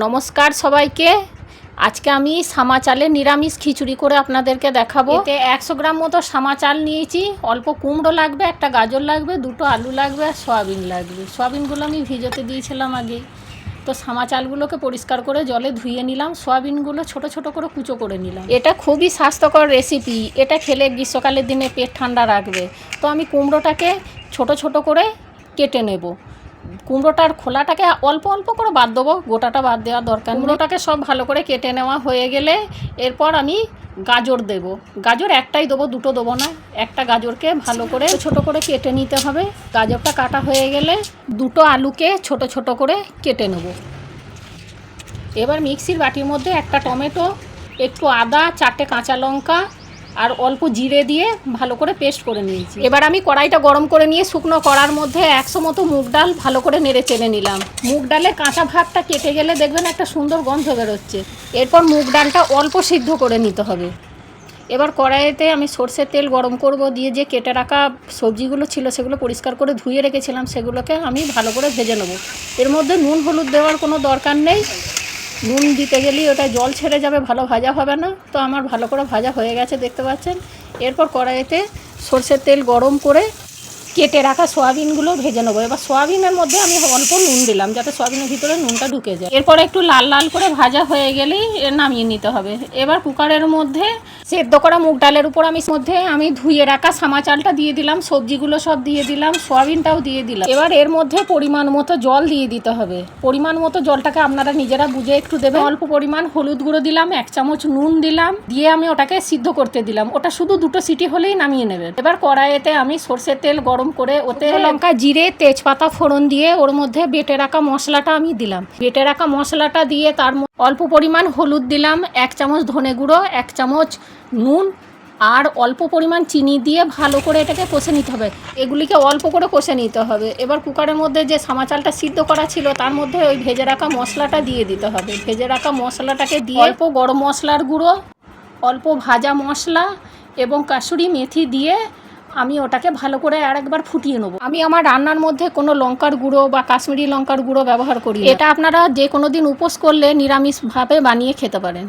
নমস্কার সবাইকে। আজকে আমি সামা চালের নিরামিষ খিচুড়ি করে আপনাদেরকে দেখাবো। এতে 100 গ্রাম মতো সামা চাল নিয়েছি, অল্প কুমড়ো লাগবে, একটা গাজর লাগবে, দুটো আলু লাগবে আর সয়াবিন লাগবে। সয়াবিনগুলো আমি ভিজোতে দিয়েছিলাম আগে। তো সামা চালগুলোকে পরিষ্কার করে জলে ধুয়ে নিলাম, সয়াবিনগুলো ছোট ছোট করে কুচো করে নিলাম। এটা খুবই স্বাস্থ্যকর রেসিপি, এটা খেলে গ্রীষ্মকালের দিনে পেট ঠান্ডা রাখবে। তো আমি কুমড়োটাকে ছোট ছোট করে কেটে নেব। কুমড়োটার খোলাটাকে অল্প অল্প করে বাদ দেবো, গোটাটা বাদ দেওয়ার দরকার। কুমড়োটাকে সব ভালো করে কেটে নেওয়া হয়ে গেলে এরপর আমি গাজর দেব। গাজর একটাই দেবো, দুটো দেবো না। একটা গাজরকে ভালো করে ছোট করে কেটে নিতে হবে। গাজরটা কাটা হয়ে গেলে দুটো আলুকে ছোট ছোট করে কেটে নেব। এবার মিক্সির বাটির মধ্যে একটা টমেটো, একটু আদা, 4টে কাঁচা লঙ্কা আর অল্প জিরে দিয়ে ভালো করে পেস্ট করে নিয়েছি। এবার আমি কড়াইটা গরম করে নিয়ে শুকনো কড়ার মধ্যে 100 মতো মুগ ডাল ভালো করে নেড়ে চেড়ে নিলাম। মুগ ডালের কাঁচা ভাগটা কেটে গেলে দেখবেন একটা সুন্দর গন্ধ বেরোচ্ছে। এরপর মুগ ডালটা অল্প সিদ্ধ করে নিতে হবে। এবার কড়াইতে আমি সরষের তেল গরম করব, দিয়ে যে কেটে রাখা সবজিগুলো ছিল সেগুলো পরিষ্কার করে ধুয়ে রেখেছিলাম, সেগুলোকে আমি ভালো করে ভেজে নেব। এর মধ্যে নুন হলুদ দেওয়ার কোনো দরকার নেই, নুন দিতে গেলেই ওটা জল ছেড়ে যাবে, ভালো ভাজা হবে না। তো আমার ভালো করে ভাজা হয়ে গেছে দেখতে পাচ্ছেন। এরপর কড়াইতে সরষের তেল গরম করে কেটে রাখা সয়াবিনগুলো ভেজে নেবো। এবার সয়াবিনের মধ্যে আমি অল্প নুন দিলাম যাতে সয়াবিনের ভিতরে নুনটা ঢুকে যায়। এরপর একটু লাল লাল করে ভাজা হয়ে গেলেই নামিয়ে নিতে হবে। এবার কুকারের মধ্যে সেদ্ধ করা মুগ ডালের উপর আমি ধুয়ে রাখা সামা চালটা দিয়ে দিলাম, সবজিগুলো সব দিয়ে দিলাম, সয়াবিনটাও দিয়ে দিলাম। এবার এর মধ্যে পরিমাণ মতো জল দিয়ে দিতে হবে। পরিমাণ মতো জলটাকে আপনারা নিজেরা বুঝে একটু দেবেন। অল্প পরিমাণ হলুদ গুঁড়ো দিলাম, 1 চামচ নুন দিলাম, দিয়ে আমি ওটাকে সিদ্ধ করতে দিলাম। ওটা শুধু 2টো সিটি হলেই নামিয়ে নেবেন। এবার কড়াইতে আমি সরষের তেল গরম করে ওতে লঙ্কা, জিরে, তেজপাতা ফোড়ন দিয়ে ওর মধ্যে বেটে রাখা মশলাটা আমি দিলাম। বেটে রাখা মশলাটা দিয়ে তার অল্প পরিমাণ হলুদ দিলাম, 1 চামচ ধনে গুঁড়ো, 1 চামচ নুন আর অল্প পরিমাণ চিনি দিয়ে ভালো করে এটাকে কষে নিতে হবে। এগুলিকে অল্প করে কষে নিতে হবে। এবার কুকারের মধ্যে যে সামা চালটা সিদ্ধ করা ছিল তার মধ্যে ওই ভেজে রাখা মশলাটা দিয়ে দিতে হবে। ভেজে রাখা মশলাটাকে দিয়ে অল্প গরম মশলার গুঁড়ো, অল্প ভাজা মশলা এবং কাসুরি মেথি দিয়ে আমি ওটাকে ভালো করে আরেকবার ফুটিয়ে নেবো। আমি আমার রান্নার মধ্যে কোনো লঙ্কার গুঁড়ো বা কাশ্মীরি লঙ্কার গুঁড়ো ব্যবহার করি। এটা আপনারা যে কোনো দিন উপোস করলে নিরামিষভাবে বানিয়ে খেতে পারেন।